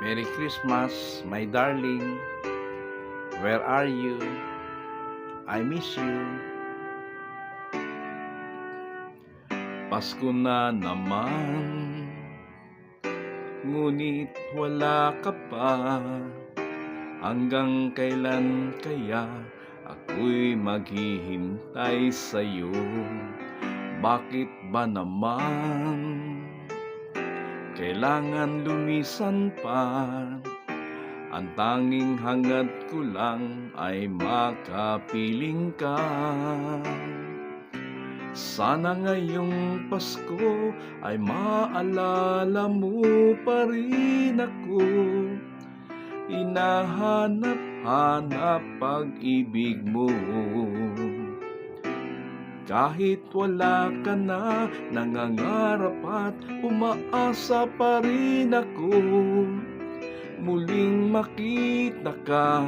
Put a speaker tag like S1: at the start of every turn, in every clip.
S1: Merry Christmas, my darling. Where are you? I miss you. Pasko na naman, ngunit wala ka pa. Hanggang kailan kaya ako'y maghihintay sa'yo? Bakit ba naman kailangan lumisan pa? Ang tanging hangad ko lang ay makapiling ka. Sana ngayong Pasko ay maalala mo pa rin ako. Hinahanap-hanap pag-ibig mo. Kahit wala ka na, nangangarap at umaasa pa rin ako. Muling makita ka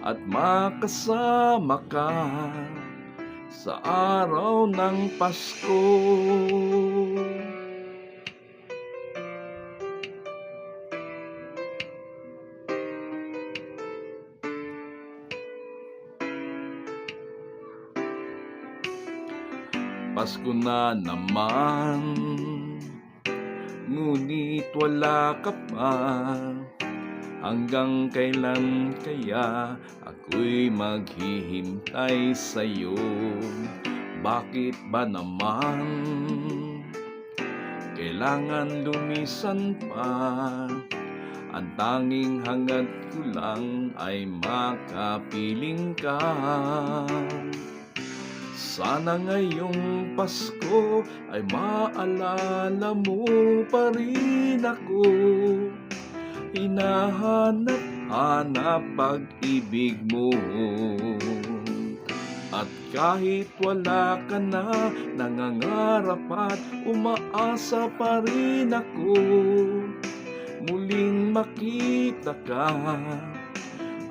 S1: at makasama ka sa araw ng Pasko. Pasko na naman, ngunit wala ka pa. Hanggang kailan kaya ako'y maghihintay sa'yo? Bakit ba naman kailangan lumisan pa? Ang tanging hangad ko lang ay makapiling ka. Sana ngayong Pasko ay maalala mo pa rin ako. Hinahanap-hanap pag-ibig mo. At kahit wala ka na, nangangarap at umaasa pa rin ako. Muling makita ka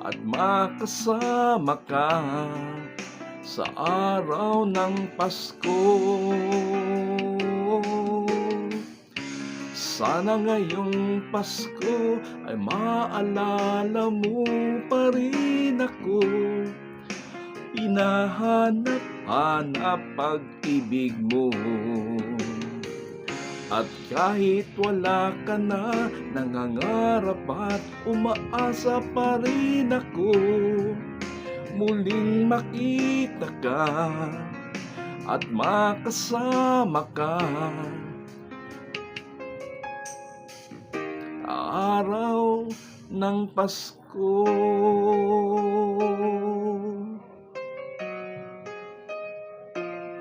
S1: at makasama ka sa araw ng Pasko. Sana ngayong Pasko ay maalala mo pa rin ako. Hinahanap-hanap pag-ibig mo. At kahit wala ka na, nangangarap at umaasa pa rin ako. Muling makita ka at makasama ka araw ng Pasko.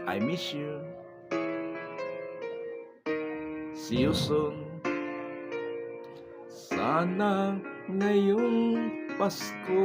S1: I miss you. See you soon. Sana ngayong Pasko